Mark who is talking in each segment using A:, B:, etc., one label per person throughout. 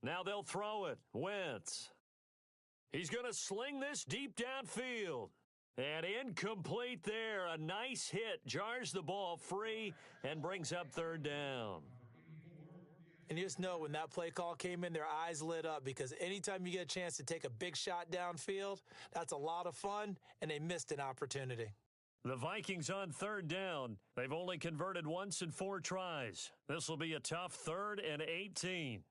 A: Now they'll throw it. Wentz. He's going to sling this deep downfield. And incomplete there. A nice hit. Jars the ball free and brings up third down.
B: And you just know when that play call came in, their eyes lit up because anytime you get a chance to take a big shot downfield, that's a lot of fun, and they missed an opportunity.
A: The Vikings on third down. They've only converted once in 4 tries. This will be a tough 3rd and 18.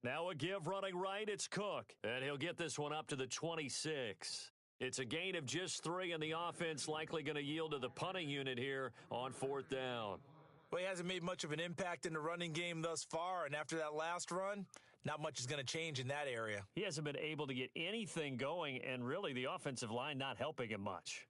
A: Now a give running right, it's Cook. And he'll get this one up to the 26. It's a gain of just 3, and the offense likely going to yield to the punting unit here on 4th down.
B: Well, he hasn't made much of an impact in the running game thus far, and after that last run, not much is going to change in that area.
A: He hasn't been able to get anything going, and really the offensive line not helping him much.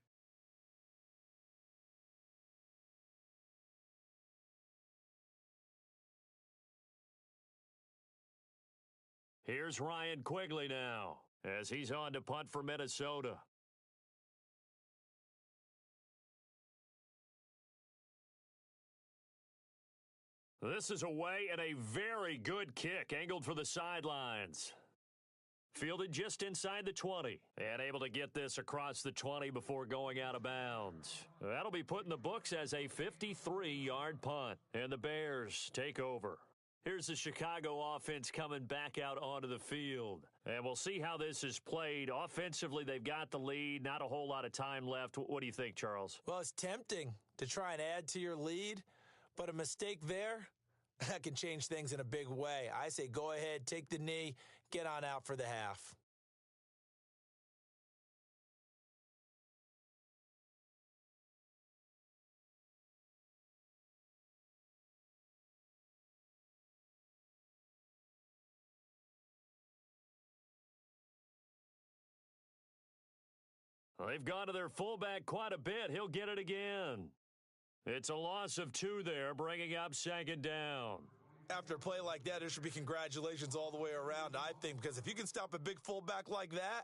A: Here's Ryan Quigley now, as he's on to punt for Minnesota. This is away and a very good kick, angled for the sidelines. Fielded just inside the 20, and able to get this across the 20 before going out of bounds. That'll be put in the books as a 53-yard punt, and the Bears take over. Here's the Chicago offense coming back out onto the field. And we'll see how this is played. Offensively, they've got the lead. Not a whole lot of time left. What do you think, Charles?
B: Well, it's tempting to try and add to your lead, but a mistake there, that can change things in a big way. I say go ahead, take the knee, get on out for the half.
A: Well, they've gone to their fullback quite a bit. He'll get it again. It's a loss of 2 there, bringing up 2nd down.
B: After a play like that, there should be congratulations all the way around, I think, because if you can stop a big fullback like that,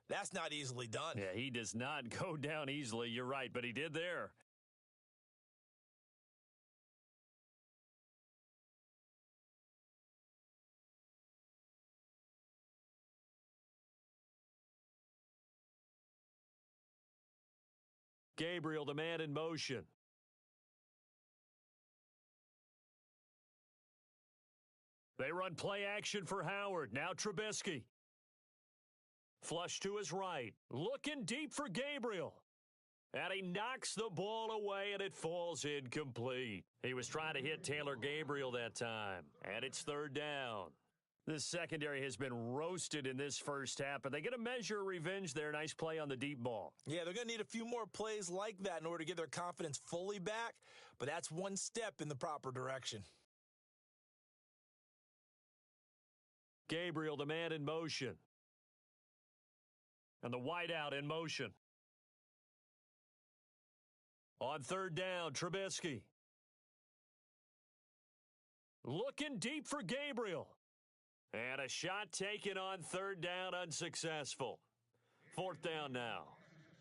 B: that's not easily done.
A: Yeah, he does not go down easily. You're right, but he did there. Gabriel, the man in motion. They run play action for Howard. Now Trubisky. Flush to his right. Looking deep for Gabriel. And he knocks the ball away, and it falls incomplete. He was trying to hit Taylor Gabriel that time. And it's 3rd down. The secondary has been roasted in this first half, but they get a measure of revenge there. Nice play on the deep ball.
B: Yeah, they're going to need a few more plays like that in order to get their confidence fully back, but that's one step in the proper direction.
A: Gabriel, the man in motion. And the wideout in motion. On 3rd down, Trubisky. Looking deep for Gabriel. And a shot taken on 3rd down, unsuccessful. 4th down now.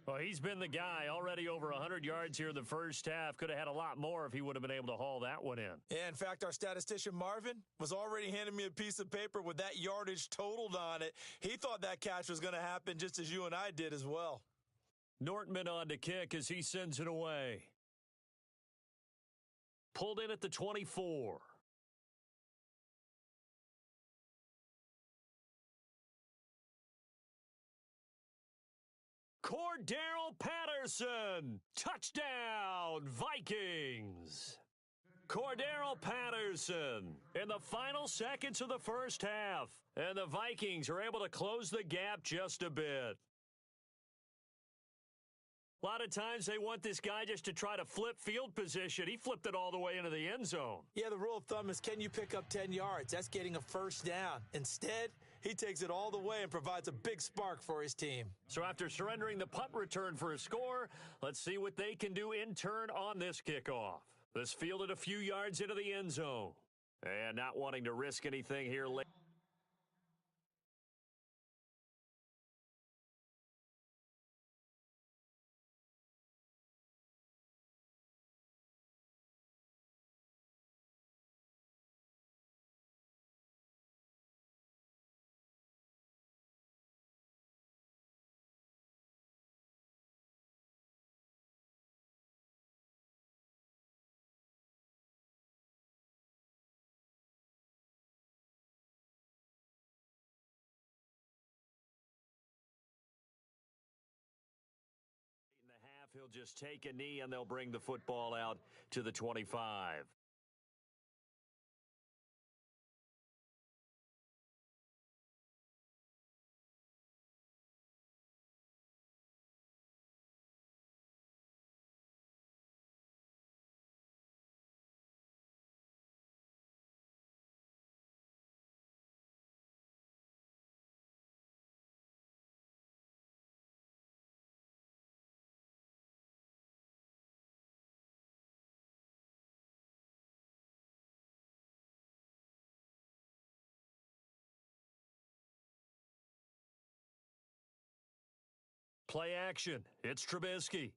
A: Well, he's been the guy, already over 100 yards here in the first half. Could have had a lot more if he would have been able to haul that one in.
B: Yeah, in fact, our statistician Marvin was already handing me a piece of paper with that yardage totaled on it. He thought that catch was going to happen just as you and I did as well.
A: Nortman on to kick as he sends it away. Pulled in at the 24. Cordero Patterson, touchdown, Vikings. Cordero Patterson in the final seconds of the first half. And the Vikings are able to close the gap just a bit. A lot of times they want this guy just to try to flip field position. He flipped it all the way into the end zone.
B: Yeah, the rule of thumb is can you pick up 10 yards? That's getting a first down. Instead, he takes it all the way and provides a big spark for his team.
A: So after surrendering the punt return for a score, let's see what they can do in turn on this kickoff. This fielded a few yards into the end zone. And not wanting to risk anything here late. He'll just take a knee, and they'll bring the football out to the 25. Play action. It's Trubisky.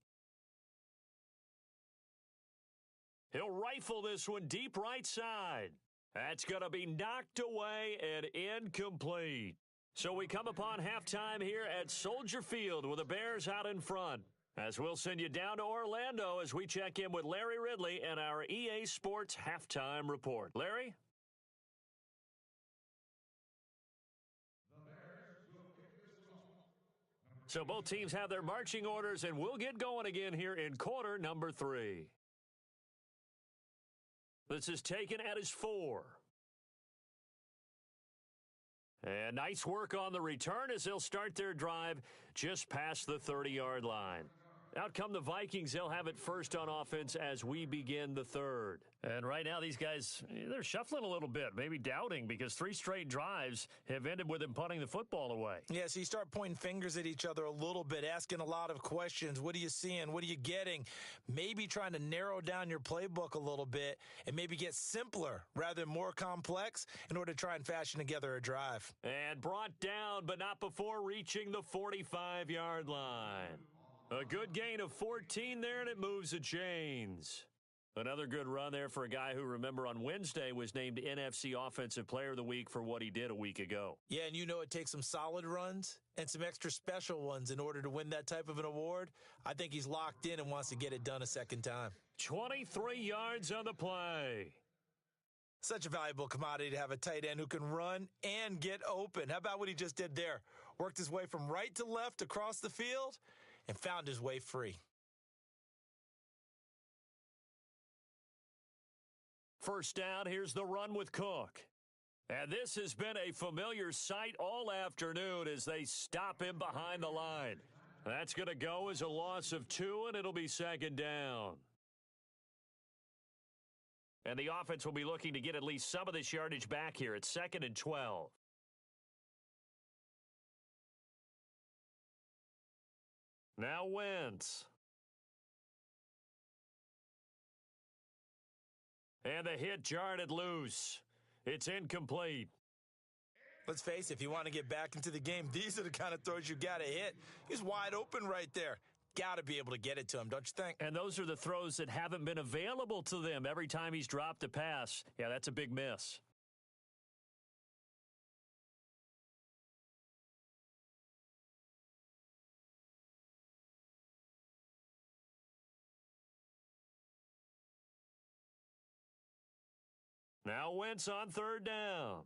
A: He'll rifle this one deep right side. That's going to be knocked away and incomplete. So we come upon halftime here at Soldier Field with the Bears out in front. As we'll send you down to Orlando as we check in with Larry Ridley and our EA Sports halftime report. Larry? So both teams have their marching orders, and we'll get going again here in quarter number 3. This is taken at his 4. And nice work on the return as they'll start their drive just past the 30-yard line. Out come the Vikings. They'll have it first on offense as we begin the third. And right now, these guys, they're shuffling a little bit, maybe doubting, because 3 straight drives have ended with them punting the football away.
B: Yeah, so you start pointing fingers at each other a little bit, asking a lot of questions. What are you seeing? What are you getting? Maybe trying to narrow down your playbook a little bit and maybe get simpler rather than more complex in order to try and fashion together a drive.
A: And brought down, but not before reaching the 45-yard line. A good gain of 14 there, and it moves the chains. Another good run there for a guy who, remember, on Wednesday was named NFC Offensive Player of the Week for what he did a week ago.
B: Yeah, and you know it takes some solid runs and some extra special ones in order to win that type of an award. I think he's locked in and wants to get it done a second time.
A: 23 yards on the play.
B: Such a valuable commodity to have a tight end who can run and get open. How about what he just did there? Worked his way from right to left across the field and found his way free.
A: First down, here's the run with Cook. And this has been a familiar sight all afternoon as they stop him behind the line. That's going to go as a loss of 2, and it'll be second down. And the offense will be looking to get at least some of this yardage back here at 2nd and 12. Now Wentz. And the hit jarred it loose. It's incomplete.
B: Let's face it, if you want to get back into the game, these are the kind of throws you got to hit. He's wide open right there. Got to be able to get it to him, don't you think?
A: And those are the throws that haven't been available to them every time he's dropped a pass. Yeah, that's a big miss. Now Wentz on 3rd down.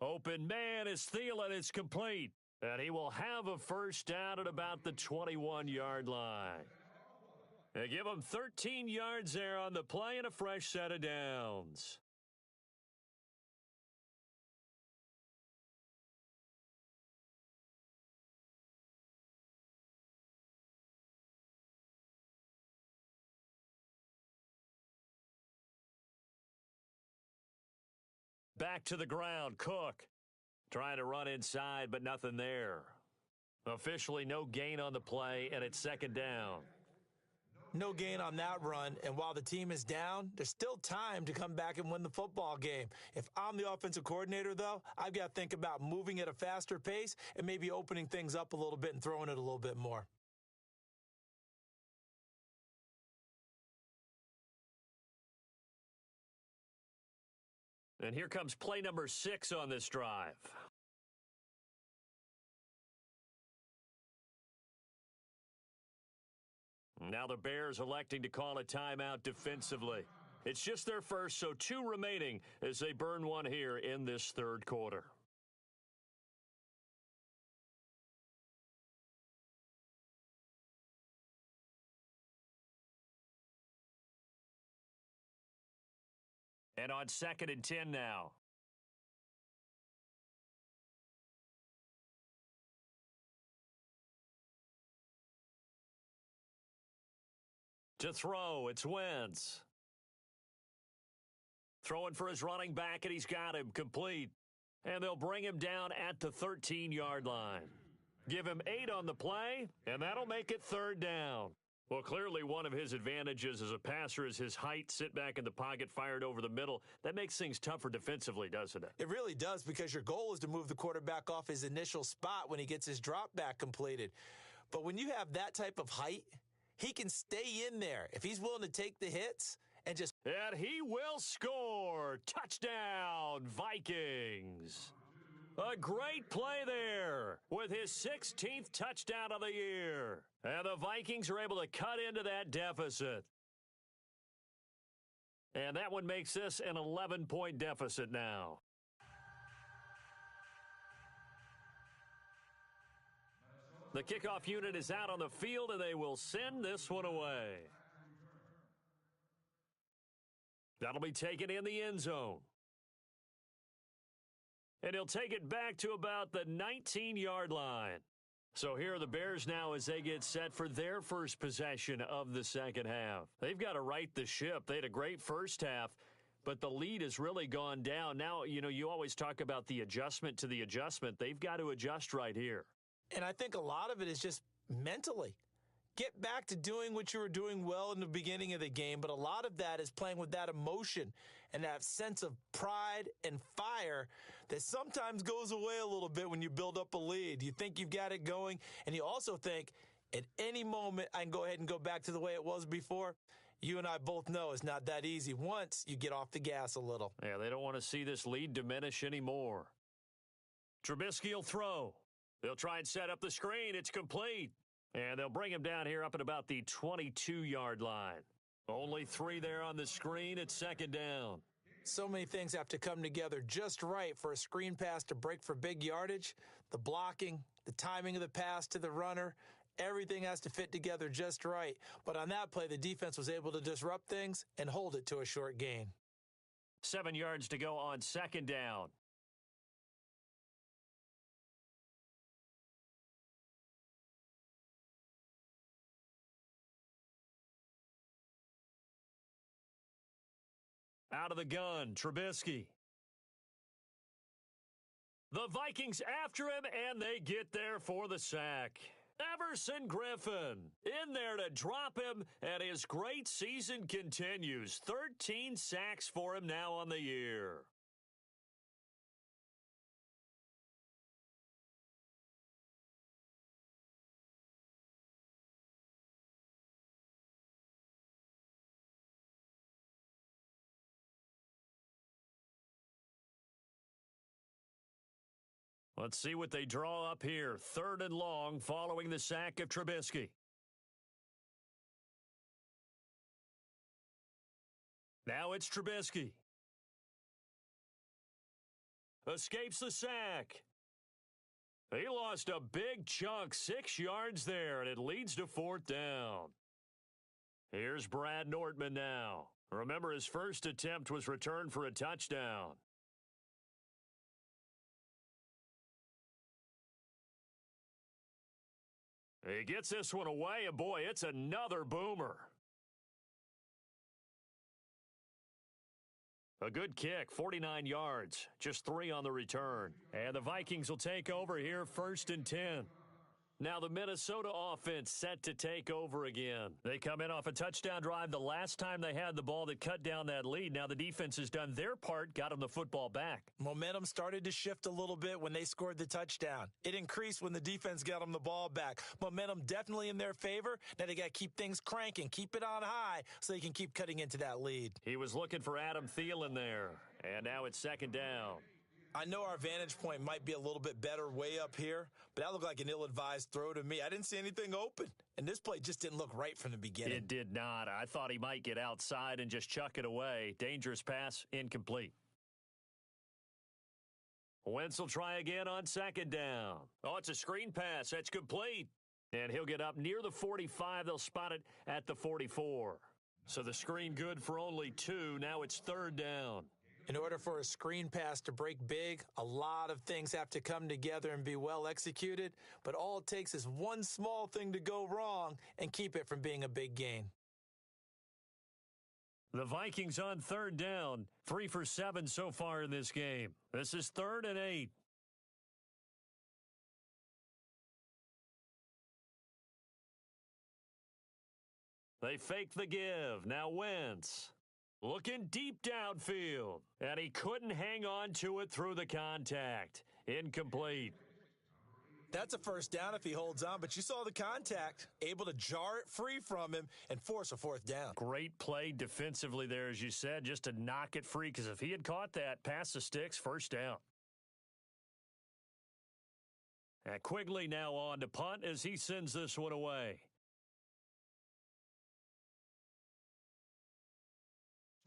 A: Open man is Thielen. It's complete. And he will have a first down at about the 21-yard line. They give him 13 yards there on the play and a fresh set of downs. Back to the ground, Cook. Trying to run inside, but nothing there. Officially no gain on the play, and it's 2nd down.
B: No gain on that run, and while the team is down, there's still time to come back and win the football game. If I'm the offensive coordinator, though, I've got to think about moving at a faster pace and maybe opening things up a little bit and throwing it a little bit more.
A: And here comes play number 6 on this drive. Now the Bears electing to call a timeout defensively. It's just their first, so 2 remaining as they burn one here in this 3rd quarter. And on 2nd and 10 now. To throw, it's Wentz. Throwing for his running back, and he's got him complete. And they'll bring him down at the 13-yard line. Give him 8 on the play, and that'll make it 3rd down. Well, clearly one of his advantages as a passer is his height, sit back in the pocket, fired over the middle. That makes things tougher defensively, doesn't it?
B: It really does, because your goal is to move the quarterback off his initial spot when he gets his drop back completed. But when you have that type of height, he can stay in there if he's willing to take the hits and just...
A: And he will score. Touchdown, Vikings. A great play there with his 16th touchdown of the year. And the Vikings are able to cut into that deficit. And that one makes this an 11-point deficit now. The kickoff unit is out on the field, and they will send this one away. That'll be taken in the end zone. And he'll take it back to about the 19-yard line. So here are the Bears now as they get set for their first possession of the second half. They've got to right the ship. They had a great first half, but the lead has really gone down. Now, you always talk about the adjustment to the adjustment. They've got to adjust right here.
B: And I think a lot of it is just mentally. Get back to doing what you were doing well in the beginning of the game, but a lot of that is playing with that emotion and that sense of pride and fire that sometimes goes away a little bit when you build up a lead. You think you've got it going, and you also think at any moment I can go ahead and go back to the way it was before. You and I both know it's not that easy once you get off the gas a little.
A: Yeah, they don't want to see this lead diminish anymore. Trubisky will throw. They'll try and set up the screen. It's complete. And they'll bring him down here up at about the 22-yard line. Only 3 there on the screen at 2nd down.
B: So many things have to come together just right for a screen pass to break for big yardage. The blocking, the timing of the pass to the runner, everything has to fit together just right. But on that play, the defense was able to disrupt things and hold it to a short gain.
A: 7 yards to go on 2nd down. Out of the gun, Trubisky. The Vikings after him, and they get there for the sack. Everson Griffin in there to drop him, and his great season continues. 13 sacks for him now on the year. Let's see what they draw up here. 3rd and long following the sack of Trubisky. Now it's Trubisky. Escapes the sack. He lost a big chunk, 6 yards there, and it leads to 4th down. Here's Brad Nortman now. Remember, his first attempt was returned for a touchdown. He gets this one away, and boy, it's another boomer. A good kick, 49 yards, just 3 on the return. And the Vikings will take over here, 1st and 10. Now the Minnesota offense set to take over again. They come in off a touchdown drive the last time they had the ball that cut down that lead. Now the defense has done their part, got them the football back.
B: Momentum started to shift a little bit when they scored the touchdown. It increased when the defense got them the ball back. Momentum definitely in their favor. Now they got to keep things cranking, keep it on high so they can keep cutting into that lead.
A: He was looking for Adam Thielen there, and now it's 2nd down.
B: I know our vantage point might be a little bit better way up here, but that looked like an ill-advised throw to me. I didn't see anything open, and this play just didn't look right from the beginning.
A: It did not. I thought he might get outside and just chuck it away. Dangerous pass, incomplete. Wentz will try again on 2nd down. Oh, it's a screen pass. That's complete. And he'll get up near the 45. They'll spot it at the 44. So the screen good for only 2. Now it's 3rd down.
B: In order for a screen pass to break big, a lot of things have to come together and be well executed, but all it takes is one small thing to go wrong and keep it from being a big gain.
A: The Vikings on 3rd down, 3 for 7 so far in this game. This is 3rd and 8. They fake the give. Now Wentz. Looking deep downfield. And he couldn't hang on to it through the contact. Incomplete.
B: That's a first down if he holds on, but you saw the contact. Able to jar it free from him and force a 4th down.
A: Great play defensively there, as you said, just to knock it free, because if he had caught that, past the sticks, 1st down. And Quigley now on to punt as he sends this one away.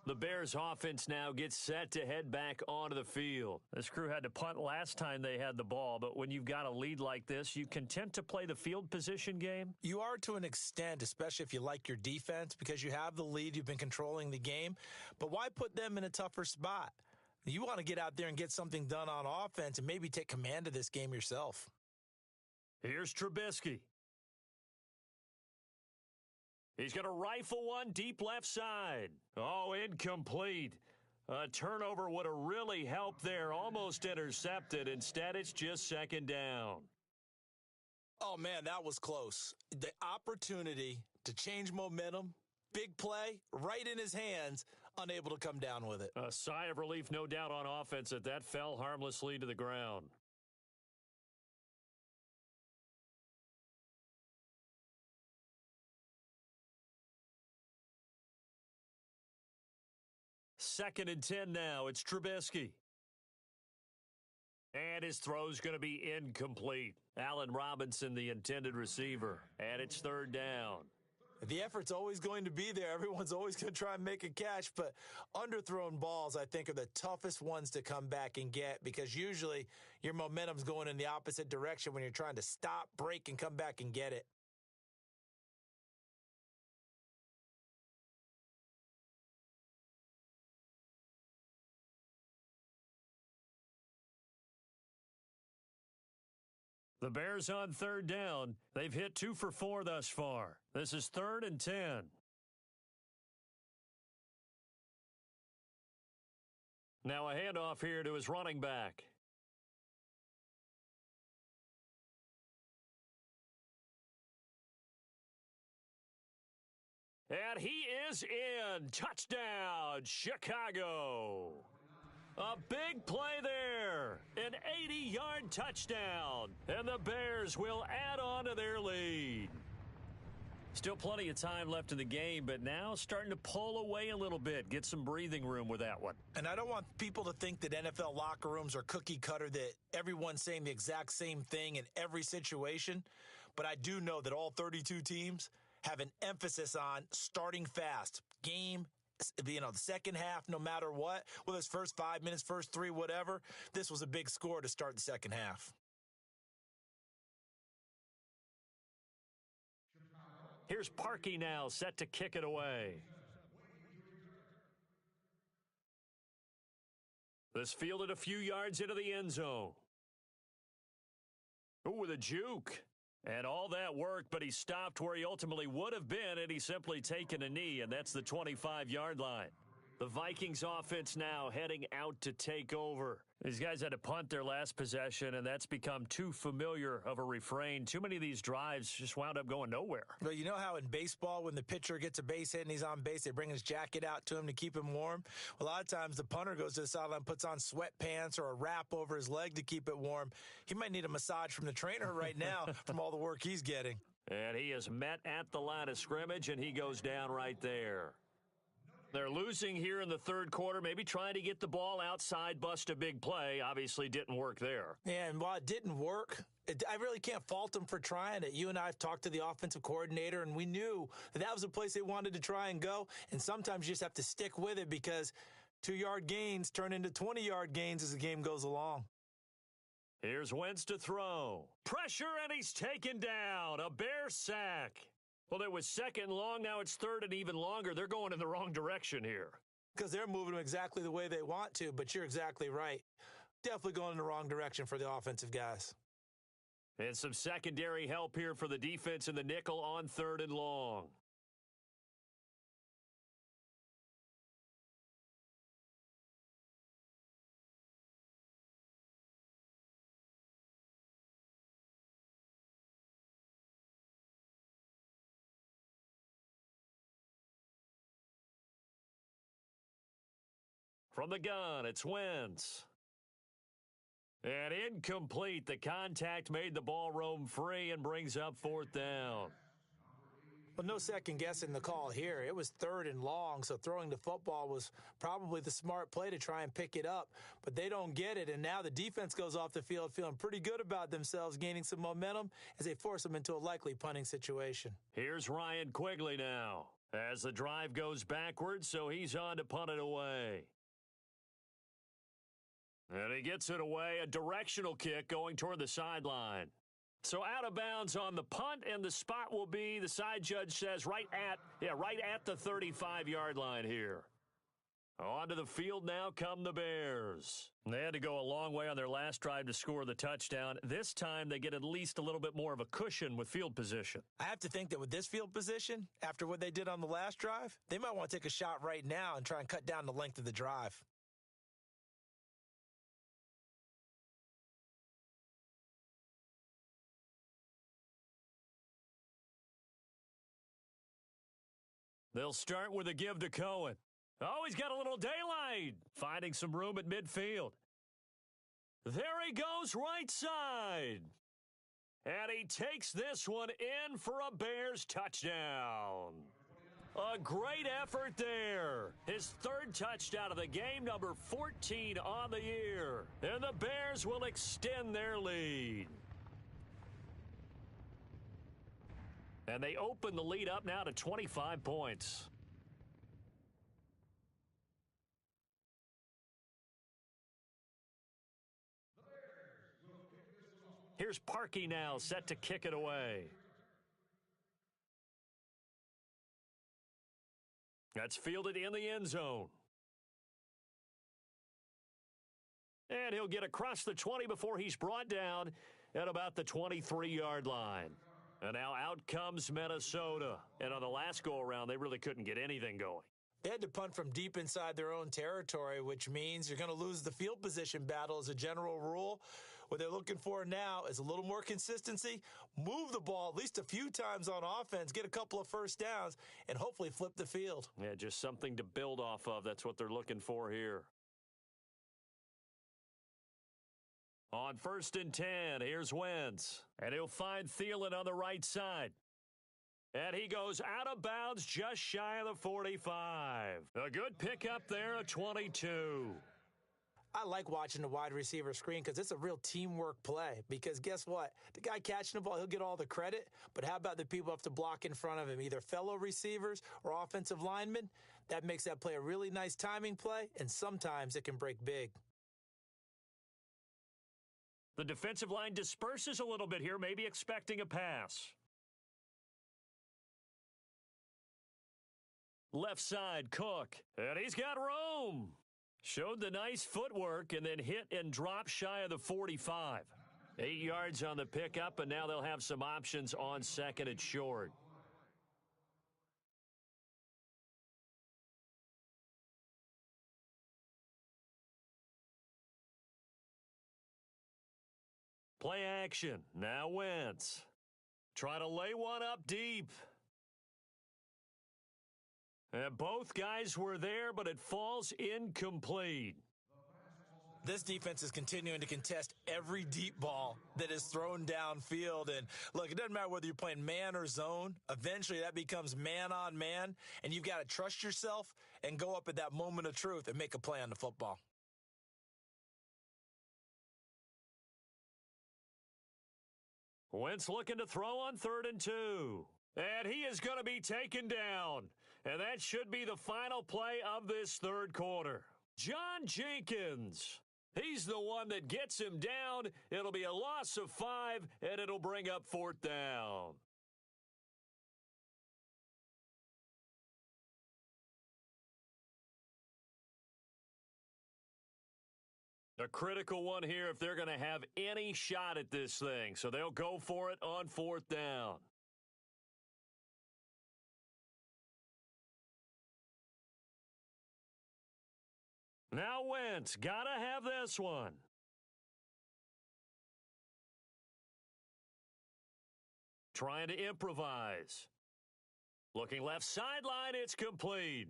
A: The Bears offense now gets set to head back onto the field. This crew had to punt last time they had the ball, but when you've got a lead like this, you content to play the field position game?
B: You are to an extent, especially if you like your defense, because you have the lead, you've been controlling the game. But why put them in a tougher spot? You want to get out there and get something done on offense and maybe take command of this game yourself.
A: Here's Trubisky. He's going to rifle one deep left side. Oh, incomplete. A turnover would have really helped there. Almost intercepted. Instead, it's just 2nd down.
B: Oh, man, that was close. The opportunity to change momentum, big play, right in his hands, unable to come down with it.
A: A sigh of relief, no doubt, on offense that fell harmlessly to the ground. Second and 10 now. It's Trubisky. And his throw's going to be incomplete. Allen Robinson, the intended receiver. And it's 3rd down.
B: The effort's always going to be there. Everyone's always going to try and make a catch, but underthrown balls, I think, are the toughest ones to come back and get, because usually your momentum's going in the opposite direction when you're trying to stop, break, and come back and get it.
A: The Bears on 3rd down. They've hit 2 for 4 thus far. This is 3rd and 10. Now a handoff here to his running back. And he is in. Touchdown, Chicago. A big play there. An 80-yard touchdown. And the Bears will add on to their lead. Still plenty of time left in the game, but now starting to pull away a little bit. Get some breathing room with that one.
B: And I don't want people to think that NFL locker rooms are cookie cutter, that everyone's saying the exact same thing in every situation. But I do know that all 32 teams have an emphasis on starting fast. Game, the second half, no matter what, whether it's first 5 minutes, first 3, whatever, this was a big score to start the second half.
A: Here's Parkey now, set to kick it away. This fielded a few yards into the end zone. Ooh, with a juke. And all that work, but he stopped where he ultimately would have been, and he's simply taken a knee, and that's the 25-yard line. The Vikings offense now heading out to take over. These guys had to punt their last possession, and that's become too familiar of a refrain. Too many of these drives just wound up going nowhere.
B: Well, you know how in baseball, when the pitcher gets a base hit and he's on base, they bring his jacket out to him to keep him warm? Well, a lot of times the punter goes to the sideline, puts on sweatpants or a wrap over his leg to keep it warm. He might need a massage from the trainer right now from all the work he's getting.
A: And he is met at the line of scrimmage, and he goes down right there. They're losing here in the third quarter, maybe trying to get the ball outside, bust a big play. Obviously didn't work there.
B: Yeah, and while it didn't work, I really can't fault them for trying it. You and I have talked to the offensive coordinator, and we knew that was a place they wanted to try and go. And sometimes you just have to stick with it because 2-yard gains turn into 20-yard gains as the game goes along.
A: Here's Wentz to throw. Pressure, and he's taken down. A Bear sack. Well, it was second and long. Now it's third and even longer. They're going in the wrong direction here.
B: Because they're moving them exactly the way they want to, but you're exactly right. Definitely going in the wrong direction for the offensive guys.
A: And some secondary help here for the defense in the nickel on third and long. From the gun, it's Wentz. And incomplete. The contact made the ball roam free and brings up fourth down.
B: Well, no second guessing the call here. It was third and long, so throwing the football was probably the smart play to try and pick it up. But they don't get it, and now the defense goes off the field feeling pretty good about themselves, gaining some momentum as they force them into a likely punting situation.
A: Here's Ryan Quigley now as the drive goes backwards, so he's on to punt it away. And he gets it away, a directional kick going toward the sideline. So out of bounds on the punt, and the spot will be, the side judge says, right at the 35-yard line here. Onto the field now come the Bears. They had to go a long way on their last drive to score the touchdown. This time they get at least a little bit more of a cushion with field position.
B: I have to think that with this field position, after what they did on the last drive, they might want to take a shot right now and try and cut down the length of the drive.
A: They'll start with a give to Cohen. Oh, he's got a little daylight. Finding some room at midfield. There he goes right side. And he takes this one in for a Bears touchdown. A great effort there. His third touchdown of the game, number 14 on the year. And the Bears will extend their lead. And they open the lead up now to 25 points. Here's Parkey now, set to kick it away. That's fielded in the end zone. And he'll get across the 20 before he's brought down at about the 23-yard line. And now out comes Minnesota. And on the last go-around, they really couldn't get anything going.
B: They had to punt from deep inside their own territory, which means you're going to lose the field position battle as a general rule. What they're looking for now is a little more consistency, move the ball at least a few times on offense, get a couple of first downs, and hopefully flip the field.
A: Yeah, just something to build off of. That's what they're looking for here. On 1st and 10, here's Wentz. And he'll find Thielen on the right side. And he goes out of bounds just shy of the 45. A good pickup there, a 22.
B: I like watching the wide receiver screen because it's a real teamwork play. Because guess what? The guy catching the ball, he'll get all the credit. But how about the people who have to block in front of him, either fellow receivers or offensive linemen? That makes that play a really nice timing play, and sometimes it can break big.
A: The defensive line disperses a little bit here, maybe expecting a pass. Left side, Cook. And he's got room. Showed the nice footwork and then hit and dropped shy of the 45. 8 yards on the pickup, and now they'll have some options on second and short. Play action. Now Wentz. Try to lay one up deep. And both guys were there, but it falls incomplete.
B: This defense is continuing to contest every deep ball that is thrown downfield. And look, it doesn't matter whether you're playing man or zone. Eventually that becomes man on man, and you've got to trust yourself and go up at that moment of truth and make a play on the football.
A: Wentz looking to throw on 3rd and 2. And he is going to be taken down. And that should be the final play of this third quarter. John Jenkins. He's the one that gets him down. It'll be a loss of 5, and it'll bring up 4th down. A critical one here if they're going to have any shot at this thing. So they'll go for it on 4th down. Now Wentz, gotta have this one. Trying to improvise. Looking left sideline, it's complete.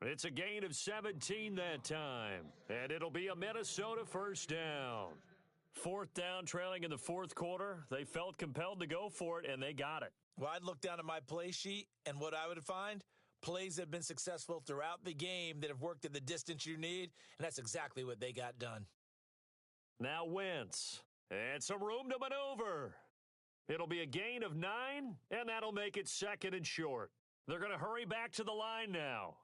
A: It's a gain of 17 that time. And it'll be a Minnesota 1st down. 4th down, trailing in the 4th quarter. They felt compelled to go for it, and they got it.
B: Well, I'd look down at my play sheet, and what I would find, plays that have been successful throughout the game that have worked at the distance you need, and that's exactly what they got done.
A: Now Wentz, and some room to maneuver. It'll be a gain of 9, and that'll make it 2nd and short. They're going to hurry back to the line now.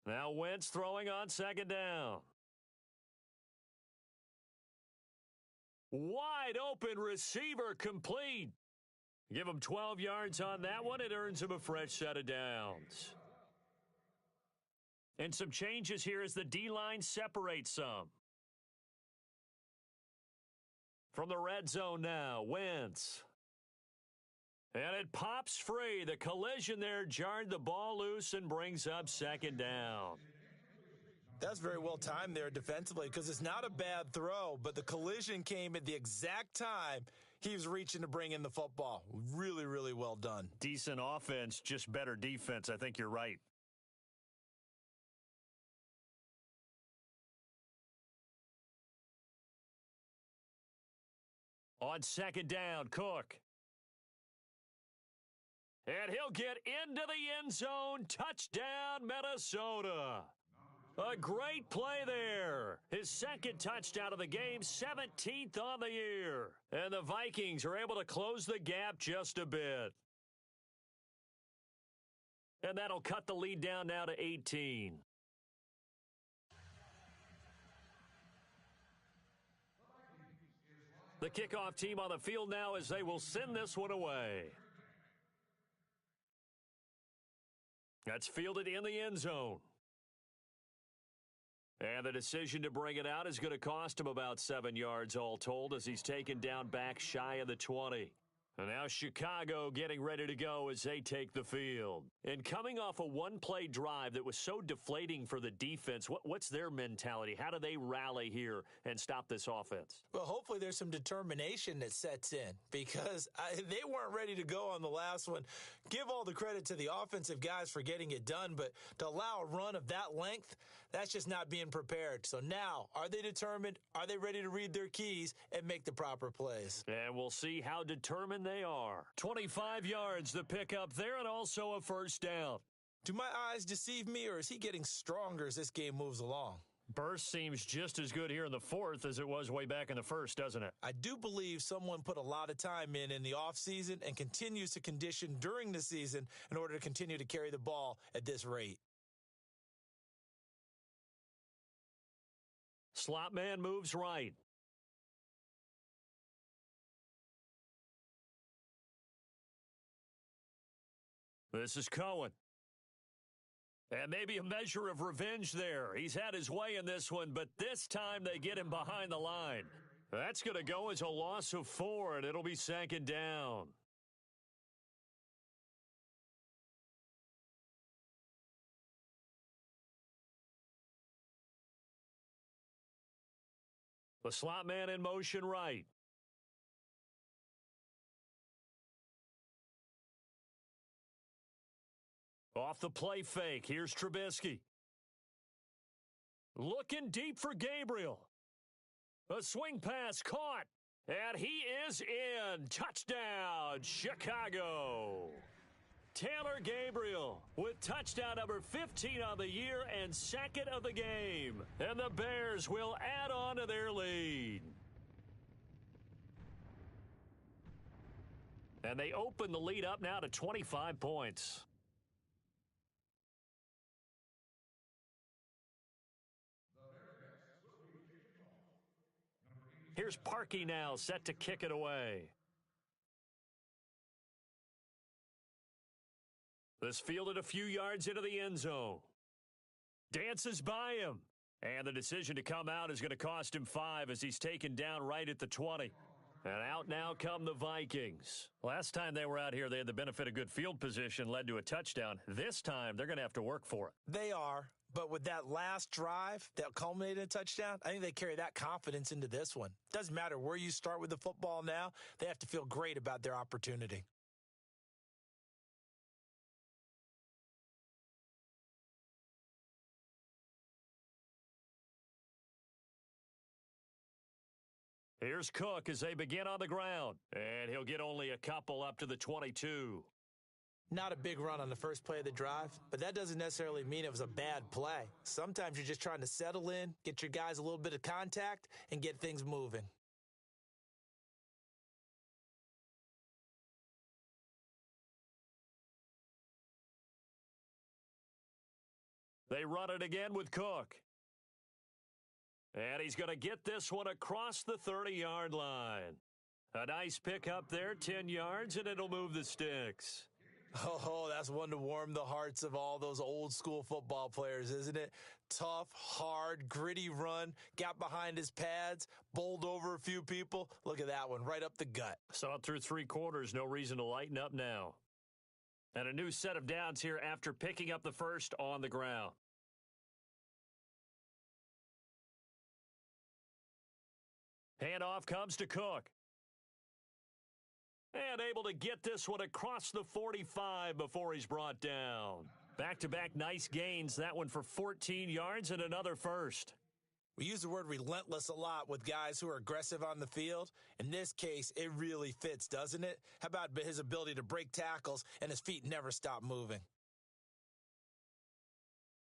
A: Now Wentz throwing on 2nd down. Wide open receiver complete. Give him 12 yards on that one. It earns him a fresh set of downs. And some changes here as the D-line separates some. From the red zone now, Wentz. And it pops free. The collision there jarred the ball loose and brings up 2nd down.
B: That's very well timed there defensively because it's not a bad throw, but the collision came at the exact time he was reaching to bring in the football. Really, really well done.
A: Decent offense, just better defense. I think you're right. On 2nd down, Cook. And he'll get into the end zone. Touchdown, Minnesota. A great play there. His 2nd touchdown of the game, 17th on the year. And the Vikings are able to close the gap just a bit. And that'll cut the lead down now to 18. The kickoff team on the field now as they will send this one away. That's fielded in the end zone. And the decision to bring it out is going to cost him about 7 yards all told as he's taken down back shy of the 20. And now Chicago getting ready to go as they take the field. And coming off a one-play drive that was so deflating for the defense, what's their mentality? How do they rally here and stop this offense?
B: Well, hopefully there's some determination that sets in because they weren't ready to go on the last one. Give all the credit to the offensive guys for getting it done, but to allow a run of that length, that's just not being prepared. So now, are they determined? Are they ready to read their keys and make the proper plays?
A: And we'll see how determined they are. 25 yards the pickup there and also a 1st down.
B: Do my eyes deceive me, or is he getting stronger as this game moves along?
A: Burst seems just as good here in the 4th as it was way back in the 1st, doesn't it?
B: I do believe someone put a lot of time in the offseason and continues to condition during the season in order to continue to carry the ball at this rate.
A: Slot man moves right. This is Cohen. And maybe a measure of revenge there. He's had his way in this one, but this time they get him behind the line. That's going to go as a loss of 4, and it'll be 2nd down. The slot man in motion right. Off the play fake, here's Trubisky. Looking deep for Gabriel. A swing pass caught, and he is in. Touchdown, Chicago. Taylor Gabriel with touchdown number 15 on the year and 2nd of the game. And the Bears will add on to their lead. And they open the lead up now to 25 points. Here's Parkey now, set to kick it away. This fielded a few yards into the end zone. Dances by him. And the decision to come out is going to cost him 5 as he's taken down right at the 20. And out now come the Vikings. Last time they were out here, they had the benefit of good field position, led to a touchdown. This time, they're going to have to work for it.
B: They are, but with that last drive that culminated in a touchdown, I think they carry that confidence into this one. Doesn't matter where you start with the football now, they have to feel great about their opportunity.
A: Here's Cook as they begin on the ground, and he'll get only a couple up to the 22.
B: Not a big run on the first play of the drive, but that doesn't necessarily mean it was a bad play. Sometimes you're just trying to settle in, get your guys a little bit of contact, and get things moving.
A: They run it again with Cook. And he's going to get this one across the 30-yard line. A nice pickup there, 10 yards, and it'll move the sticks.
B: Oh, that's one to warm the hearts of all those old-school football players, isn't it? Tough, hard, gritty run, got behind his pads, bowled over a few people. Look at that one, right up the gut.
A: Saw it through 3 quarters, no reason to lighten up now. And a new set of downs here after picking up the first on the ground. Handoff comes to Cook. And able to get this one across the 45 before he's brought down. Back-to-back nice gains, that one for 14 yards and another first.
B: We use the word relentless a lot with guys who are aggressive on the field. In this case, it really fits, doesn't it? How about his ability to break tackles and his feet never stop moving?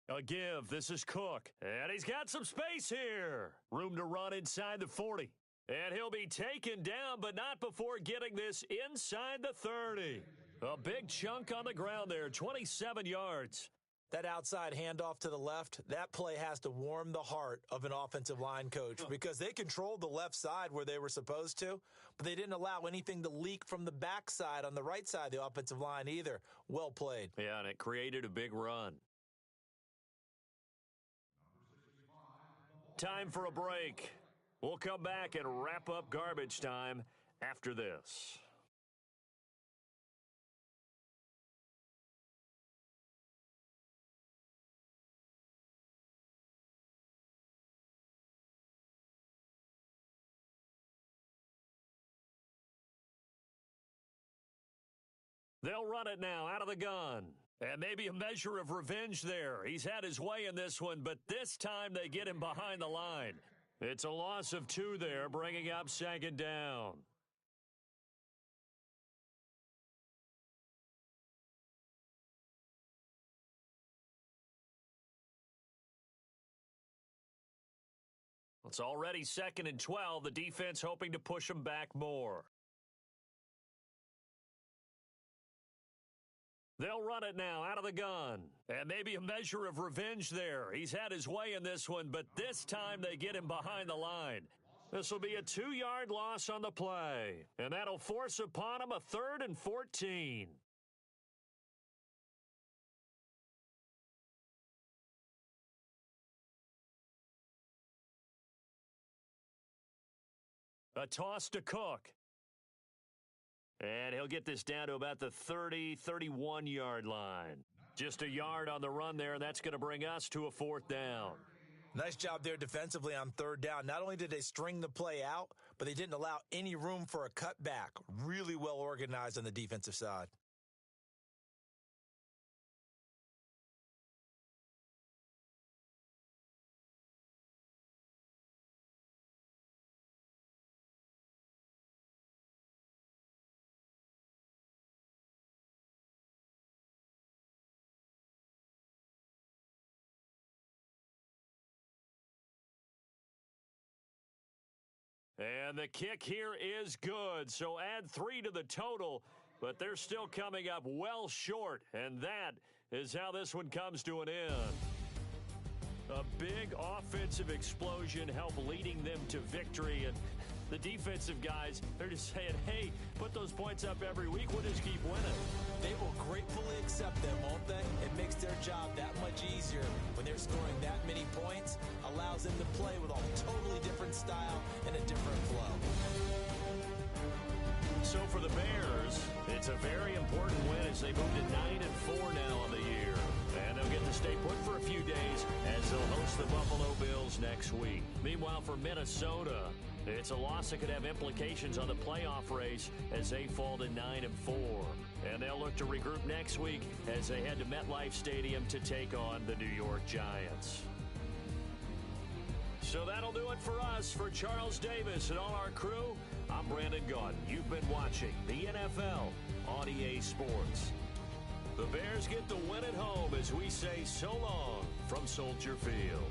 A: A give, this is Cook. And he's got some space here. Room to run inside the 40. And he'll be taken down, but not before getting this inside the 30. A big chunk on the ground there, 27 yards.
B: That outside handoff to the left, that play has to warm the heart of an offensive line coach because they controlled the left side where they were supposed to, but they didn't allow anything to leak from the backside on the right side of the offensive line either. Well played.
A: Yeah, and it created a big run. Time for a break. We'll come back and wrap up garbage time after this. They'll run it now out of the gun. And maybe a measure of revenge there. He's had his way in this one, but this time they get him behind the line. It's a loss of 2 there, bringing up 2nd down. It's already 2nd and 12. The defense hoping to push them back more. They'll run it now out of the gun. And maybe a measure of revenge there. He's had his way in this one, but this time they get him behind the line. This will be a 2-yard loss on the play. And that'll force upon him a 3rd and 14. A toss to Cook. And he'll get this down to about the 30, 31-yard line. Just a yard on the run there, and that's going to bring us to a 4th down.
B: Nice job there defensively on 3rd down. Not only did they string the play out, but they didn't allow any room for a cutback. Really well organized on the defensive side.
A: And the kick here is good, so add 3 to the total, but they're still coming up well short, and that is how this one comes to an end. A big offensive explosion helped leading them to victory, and The defensive guys, they're just saying, hey, put those points up every week. We'll just keep winning.
B: They will gratefully accept them, won't they? It makes their job that much easier when they're scoring that many points, allows them to play with a totally different style and a different flow.
A: So for the Bears, it's a very important win as they move to 9-4 now on the year. And they'll get to stay put for a few days as they'll host the Buffalo Bills next week. Meanwhile, for Minnesota, it's a loss that could have implications on the playoff race as they fall to 9-4. And they'll look to regroup next week as they head to MetLife Stadium to take on the New York Giants. So that'll do it for us. For Charles Davis and all our crew, I'm Brandon Gaudin. You've been watching the NFL on EA Sports. The Bears get the win at home as we say so long from Soldier Field.